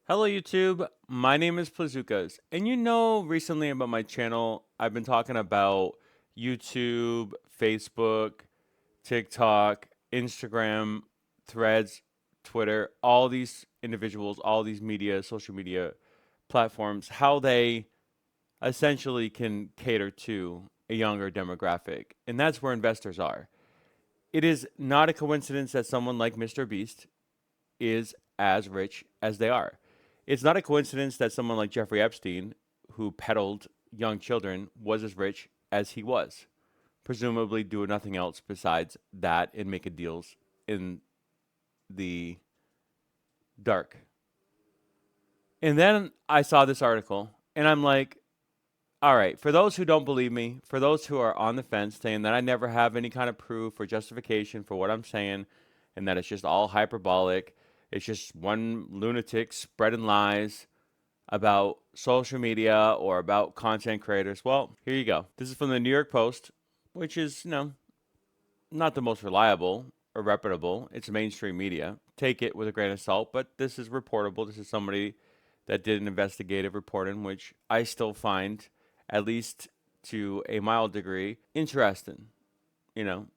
Hello YouTube, my name is Plazukas, and you know recently about my channel, I've been talking about YouTube, Facebook, TikTok, Instagram, Threads, Twitter, all these individuals, all these social media platforms, how they essentially can cater to a younger demographic, and that's where investors are. It is not a coincidence that someone like Mr. Beast is as rich as they are. It's not a coincidence that someone like Jeffrey Epstein, who peddled young children, was as rich as he was, presumably doing nothing else besides that and making deals in the dark. And then I saw this article, and I'm like, all right, for those who don't believe me, for those who are on the fence saying that I never have any kind of proof or justification for what I'm saying and that it's just all hyperbolic, it's just one lunatic spreading lies about social media or about content creators. Well, here you go. This is from the New York Post, which is, not the most reliable or reputable. It's mainstream media. Take it with a grain of salt, but this is reportable. This is somebody that did an investigative reporting, which I still find, at least to a mild degree, interesting.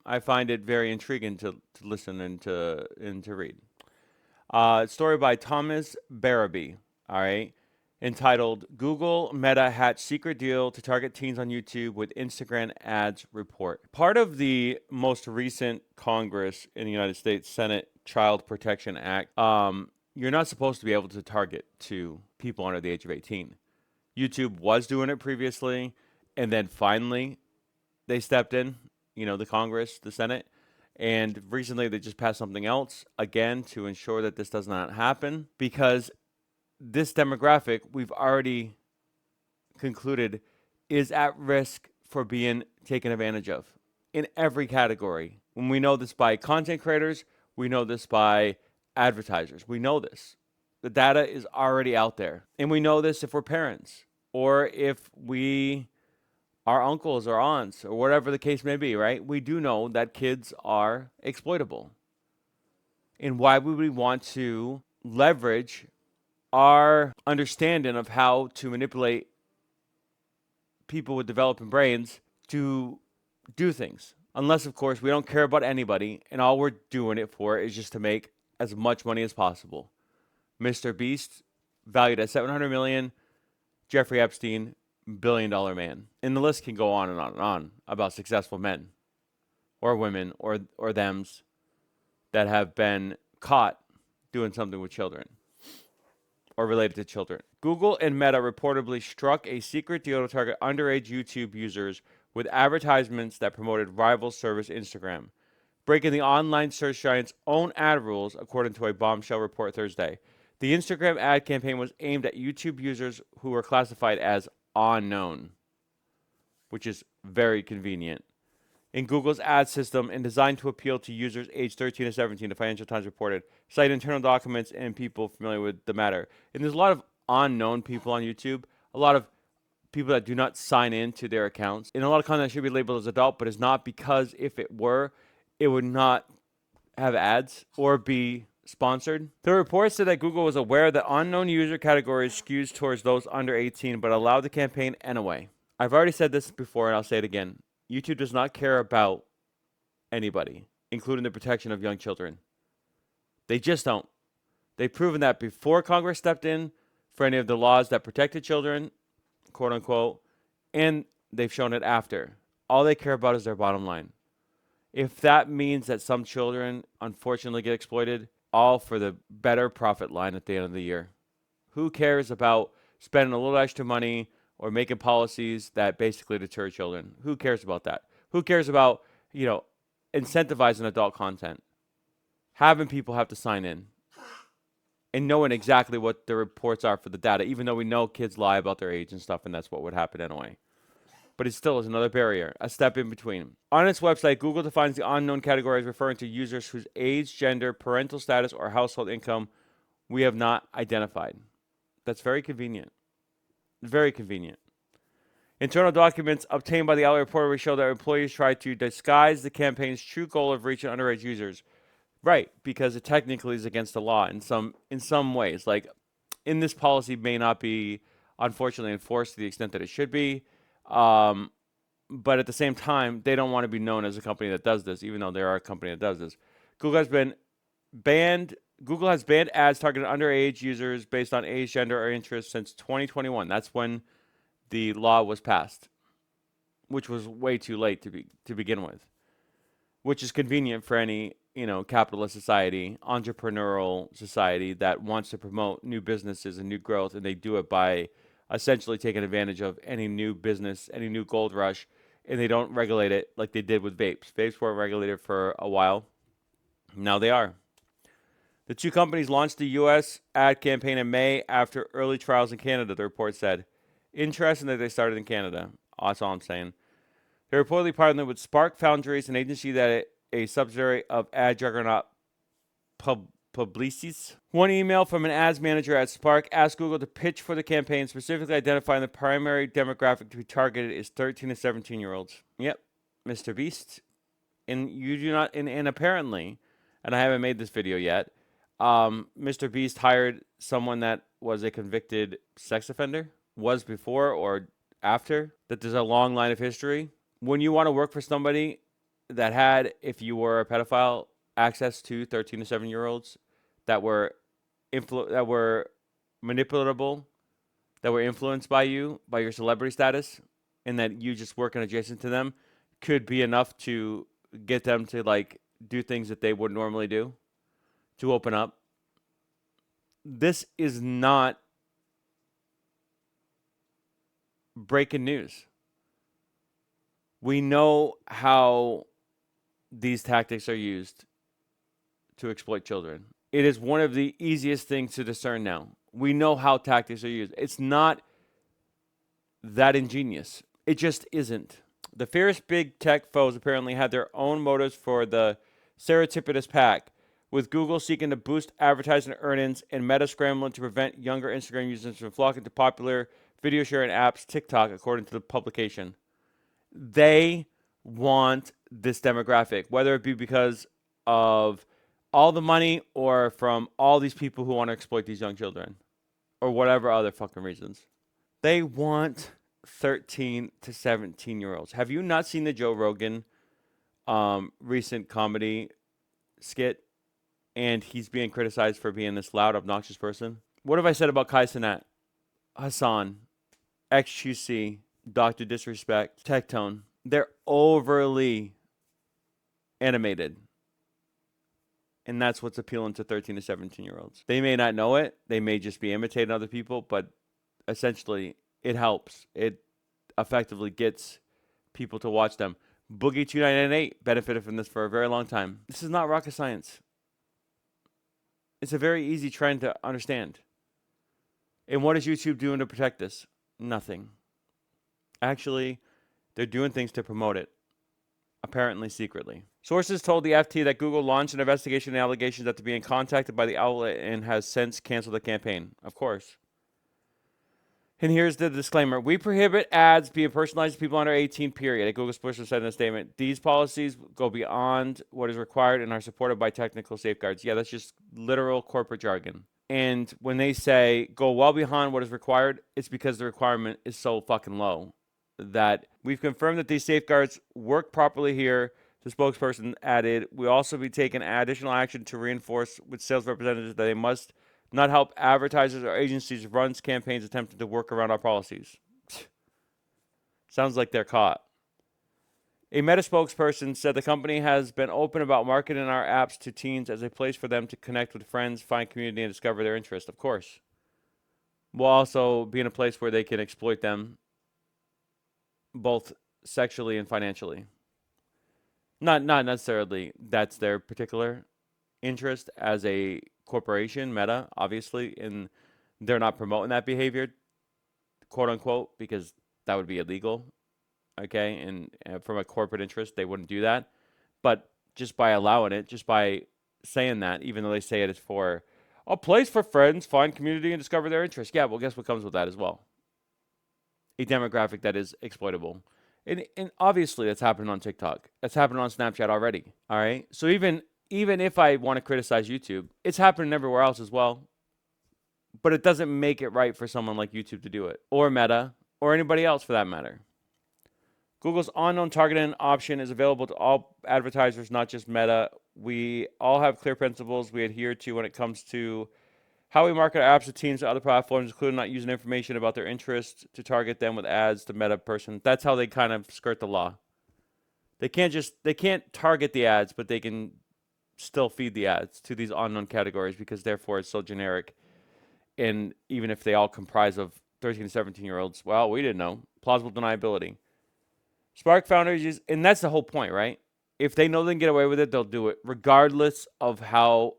I find it very intriguing to listen and to read. Story by Thomas Barribi, all right, entitled Google Meta Hatch Secret Deal to Target Teens on YouTube with Instagram Ads Report. Part of the most recent Congress in the United States Senate Child Protection Act, you're not supposed to be able to target to people under the age of 18. YouTube was doing it previously, and then finally they stepped in, the Congress, the Senate, and recently they just passed something else again to ensure that this does not happen because this demographic we've already concluded is at risk for being taken advantage of in every category. When we know this by content creators, we know this by advertisers. We know this. The data is already out there. And we know this if we're parents or if we are uncles or aunts or whatever the case may be, right? We do know that kids are exploitable. And why would we want to leverage our understanding of how to manipulate people with developing brains to do things? Unless, of course, we don't care about anybody and all we're doing it for is just to make as much money as possible. Mr. Beast, valued at 700 million, Jeffrey Epstein, $1 billion man. And the list can go on and on and on about successful men or women or thems that have been caught doing something with children or related to children. Google and Meta reportedly struck a secret deal to target underage YouTube users with advertisements that promoted rival service Instagram, breaking the online search giant's own ad rules, according to a bombshell report Thursday. The Instagram ad campaign was aimed at YouTube users who were classified as unknown, which is very convenient, in Google's ad system and designed to appeal to users aged 13 to 17, the Financial Times reported, cite internal documents and people familiar with the matter. And there's a lot of unknown people on YouTube, a lot of people that do not sign in to their accounts, and a lot of content should be labeled as adult, but is not, because if it were, it would not have ads or be sponsored. The report said that Google was aware that unknown user categories skews towards those under 18, but allowed the campaign anyway. I've already said this before, and I'll say it again. YouTube does not care about anybody, including the protection of young children. They just don't. They've proven that before Congress stepped in for any of the laws that protected children, quote unquote, and they've shown it after. All they care about is their bottom line. If that means that some children unfortunately get exploited, all for the better profit line at the end of the year. Who cares about spending a little extra money or making policies that basically deter children? Who cares about that? Who cares about, incentivizing adult content? Having people have to sign in and knowing exactly what the reports are for the data, even though we know kids lie about their age and stuff, and that's what would happen anyway. But it still is another barrier, a step in between. On its website, Google defines the unknown category as referring to users whose age, gender, parental status, or household income we have not identified. That's very convenient. Very convenient. Internal documents obtained by the outlet reportedly show that employees tried to disguise the campaign's true goal of reaching underage users. Right, because it technically is against the law in some ways. Like, in this policy may not be, unfortunately, enforced to the extent that it should be. Um, but at the same time, they don't want to be known as a company that does this, even though they are a company that does this. Google has been banned. Google has banned ads targeted underage users based on age, gender, or interest since 2021. That's when the law was passed, which was way too late to begin with. Which is convenient for any capitalist society, entrepreneurial society that wants to promote new businesses and new growth, and they do it by essentially taking advantage of any new business, any new gold rush, and they don't regulate it like they did with vapes. Vapes weren't regulated for a while. Now they are. The two companies launched the U.S. ad campaign in May after early trials in Canada, the report said. Interesting that they started in Canada. That's all I'm saying. They reportedly partnered with Spark Foundries, an agency that a subsidiary of ad juggernaut Publicis. One email from an ads manager at Spark asked Google to pitch for the campaign, specifically identifying the primary demographic to be targeted is 13 to 17-year-olds. Yep, Mr. Beast. And you do not, and apparently, and I haven't made this video yet, Mr. Beast hired someone that was a convicted sex offender, was before or after, that there's a long line of history. When you want to work for somebody that had, if you were a pedophile, access to 13 to 7-year-olds that were manipulatable, that were influenced by you, by your celebrity status, and that you just working adjacent to them, could be enough to get them to like do things that they would normally do, to open up. This is not breaking news. We know how these tactics are used to exploit children. It is one of the easiest things to discern now. We know how tactics are used. It's not that ingenious. It just isn't. The fierce big tech foes apparently had their own motives for the serendipitous pack, with Google seeking to boost advertising earnings and Meta scrambling to prevent younger Instagram users from flocking to popular video sharing apps TikTok, according to the publication. They want this demographic, whether it be because of all the money or from all these people who want to exploit these young children or whatever other fucking reasons. They want 13 to 17-year-olds. Have you not seen the Joe Rogan recent comedy skit? And he's being criticized for being this loud, obnoxious person. What have I said about Kai Cenat, Hassan, XQC, Dr. Disrespect, Tectone? They're overly animated. And that's what's appealing to 13 to 17-year-olds. They may not know it. They may just be imitating other people. But essentially, it helps. It effectively gets people to watch them. Boogie2998 benefited from this for a very long time. This is not rocket science. It's a very easy trend to understand. And what is YouTube doing to protect this? Nothing. Actually, they're doing things to promote it, apparently secretly. Sources told the FT that Google launched an investigation into allegations after being contacted by the outlet and has since canceled the campaign. Of course. And here's the disclaimer. We prohibit ads being personalized to people under 18, period. Google spokesperson said in a statement, these policies go beyond what is required and are supported by technical safeguards. Yeah, that's just literal corporate jargon. And when they say go well beyond what is required, it's because the requirement is so fucking low that we've confirmed that these safeguards work properly here. The spokesperson added, we'll also be taking additional action to reinforce with sales representatives that they must not help advertisers or agencies run campaigns attempting to work around our policies. Sounds like they're caught. A Meta spokesperson said the company has been open about marketing our apps to teens as a place for them to connect with friends, find community, and discover their interests. Of course. While also being a place where they can exploit them both sexually and financially. Not necessarily that's their particular interest as a corporation, Meta, obviously, and they're not promoting that behavior, quote unquote, because that would be illegal. Okay, and from a corporate interest, they wouldn't do that. But just by allowing it, just by saying that, even though they say it is for a place for friends, find community, and discover their interests. Yeah, well, guess what comes with that as well? A demographic that is exploitable. And obviously, that's happening on TikTok. That's happening on Snapchat already. All right? So even if I want to criticize YouTube, it's happening everywhere else as well. but it doesn't make it right for someone like YouTube to do it, or Meta, or anybody else for that matter. Google's unknown targeting option is available to all advertisers, not just Meta. We all have clear principles we adhere to when it comes to how we market our apps to teams to other platforms, including not using information about their interests to target them with ads to Meta person. That's how they kind of skirt the law. They can't target the ads, but they can still feed the ads to these unknown categories because therefore it's so generic. And even if they all comprise of 13 to 17-year-olds, well, we didn't know. Plausible deniability. Spark founders use, and that's the whole point, right? If they know they can get away with it, they'll do it, regardless of how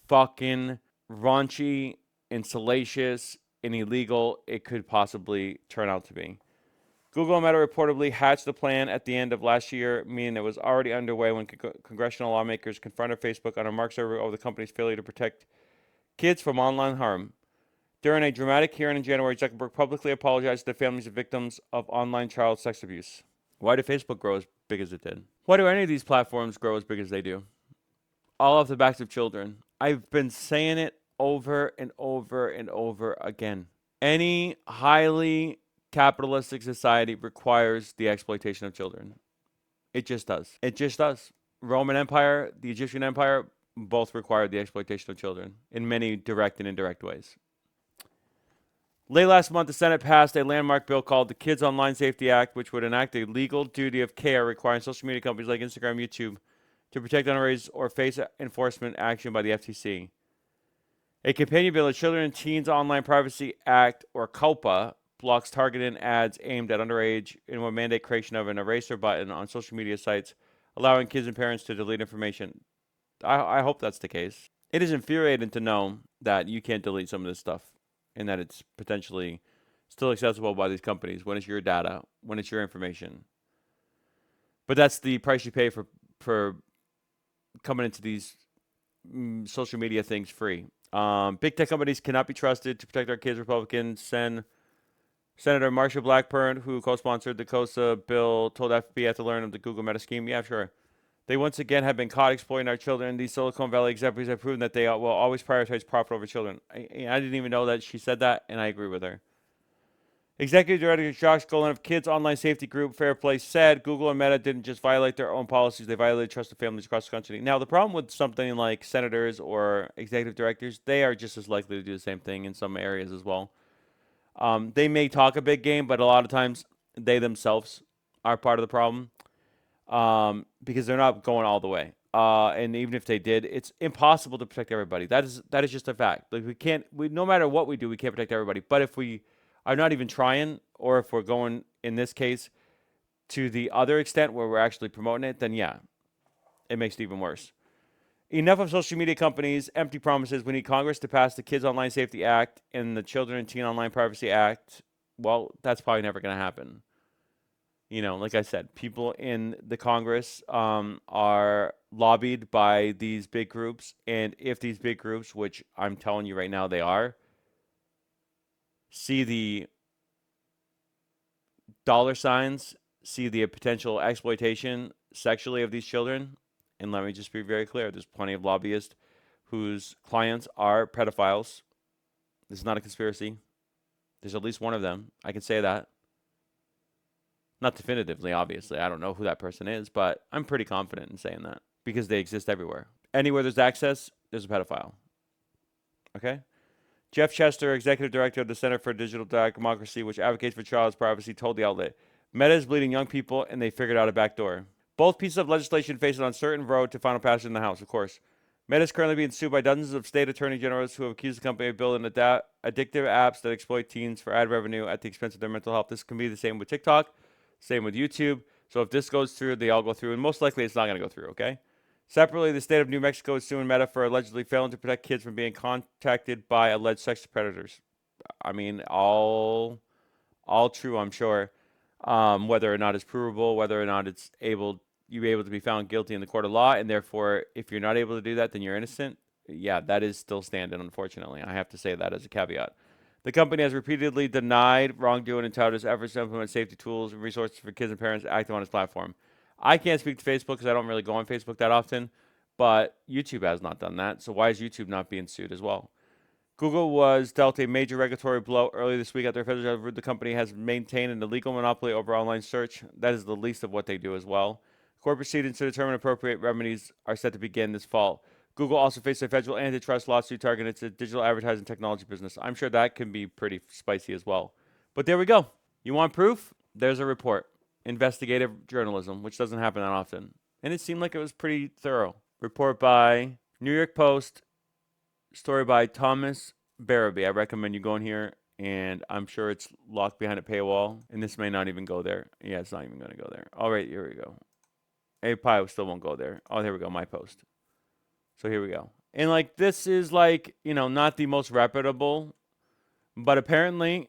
fucking raunchy and salacious and illegal it could possibly turn out to be. Google and Meta reportedly hatched the plan at the end of last year, meaning it was already underway when congressional lawmakers confronted Facebook on a Mark server over the company's failure to protect kids from online harm. During a dramatic hearing in January, Zuckerberg publicly apologized to the families of victims of online child sex abuse. Why did Facebook grow as big as it did? Why do any of these platforms grow as big as they do? All off the backs of children. I've been saying it over and over and over again. Any highly capitalistic society requires the exploitation of children. It just does. It just does. Roman Empire, the Egyptian Empire, both required the exploitation of children in many direct and indirect ways. Late last month, the Senate passed a landmark bill called the Kids Online Safety Act, which would enact a legal duty of care requiring social media companies like Instagram and YouTube to protect underage or face enforcement action by the FTC. A companion bill, the Children and Teens Online Privacy Act, or COPA, blocks targeted ads aimed at underage and will mandate creation of an eraser button on social media sites, allowing kids and parents to delete information. I hope that's the case. It is infuriating to know that you can't delete some of this stuff and that it's potentially still accessible by these companies when it's your data, when it's your information. But that's the price you pay for coming into these social media things free. Big tech companies cannot be trusted to protect our kids. Republicans Senator Marsha Blackburn, who co-sponsored the COSA bill, told FB after learning of the Google Meta scheme, yeah, sure. They once again have been caught exploiting our children. These Silicon Valley executives have proven that they will always prioritize profit over children. I didn't even know that she said that, and I agree with her. Executive Director Josh Golan of Kids Online Safety Group Fair Play said Google and Meta didn't just violate their own policies, they violated trust of families across the country. Now, the problem with something like senators or executive directors, they are just as likely to do the same thing in some areas as well. They may talk a big game, but a lot of times they themselves are part of the problem. Because they're not going all the way. And even if they did, it's impossible to protect everybody. That is just a fact. Like no matter what we do, we can't protect everybody. But if we are not even trying, or if we're going, in this case, to the other extent where we're actually promoting it, then yeah, it makes it even worse. Enough of social media companies' empty promises. We need Congress to pass the Kids Online Safety Act and the Children and Teen Online Privacy Act. Well, that's probably never going to happen. You know, like I said, people in the Congress are lobbied by these big groups. And if these big groups, which I'm telling you right now they are, see the dollar signs, see the potential exploitation sexually of these children, and let me just be very clear, there's plenty of lobbyists whose clients are pedophiles. This is not a conspiracy. There's at least one of them. I can say that. Not definitively, obviously. I don't know who that person is, but I'm pretty confident in saying that because they exist everywhere. Anywhere there's access, there's a pedophile. Okay? Jeff Chester, executive director of the Center for Digital Democracy, which advocates for child's privacy, told the outlet, Meta is bleeding young people, and they figured out a back door. Both pieces of legislation face an uncertain road to final passage in the House, of course. Meta is currently being sued by dozens of state attorney generals who have accused the company of building addictive apps that exploit teens for ad revenue at the expense of their mental health. This can be the same with TikTok. Same with YouTube. So if this goes through, they all go through. And most likely it's not going to go through, okay? Separately, the state of New Mexico is suing Meta for allegedly failing to protect kids from being contacted by alleged sex predators. I mean, all true, I'm sure. Whether or not it's provable, whether or not it's able to be found guilty in the court of law. And therefore, if you're not able to do that, then you're innocent. Yeah, that is still standing, unfortunately. I have to say that as a caveat. The company has repeatedly denied wrongdoing and touted its efforts to implement safety tools and resources for kids and parents active on its platform. I can't speak to Facebook because I don't really go on Facebook that often, but YouTube has not done that. So why is YouTube not being sued as well? Google was dealt a major regulatory blow earlier this week after a federal judge ruled the company has maintained an illegal monopoly over online search. That is the least of what they do as well. Court proceedings to determine appropriate remedies are set to begin this fall. Google also faced a federal antitrust lawsuit targeting its digital advertising technology business. I'm sure that can be pretty spicy as well. But there we go. You want proof? There's a report. Investigative journalism, which doesn't happen that often. And it seemed like it was pretty thorough. Report by New York Post, story by Thomas Barribi. I recommend you go in here, and I'm sure it's locked behind a paywall, and this may not even go there. Yeah, it's not even going to go there. All right, here we go. Probably still won't go there. Oh, here we go, my post. So here we go. And like this is like, not the most reputable, but apparently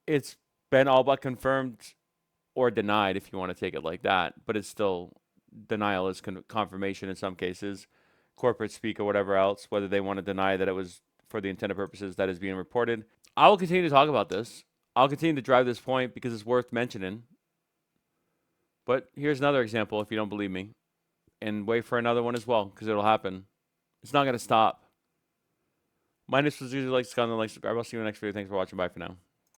it's been all but confirmed or denied if you want to take it like that. But it's still denial is confirmation in some cases. Corporate speak or whatever else, whether they want to deny that it was for the intended purposes that is being reported. I will continue to talk about this. I'll continue to drive this point because it's worth mentioning. But here's another example if you don't believe me. And wait for another one as well because it'll happen. It's not going to stop. My name is Usually like, comment, like, subscribe. I'll see you in the next video. Thanks for watching. Bye for now.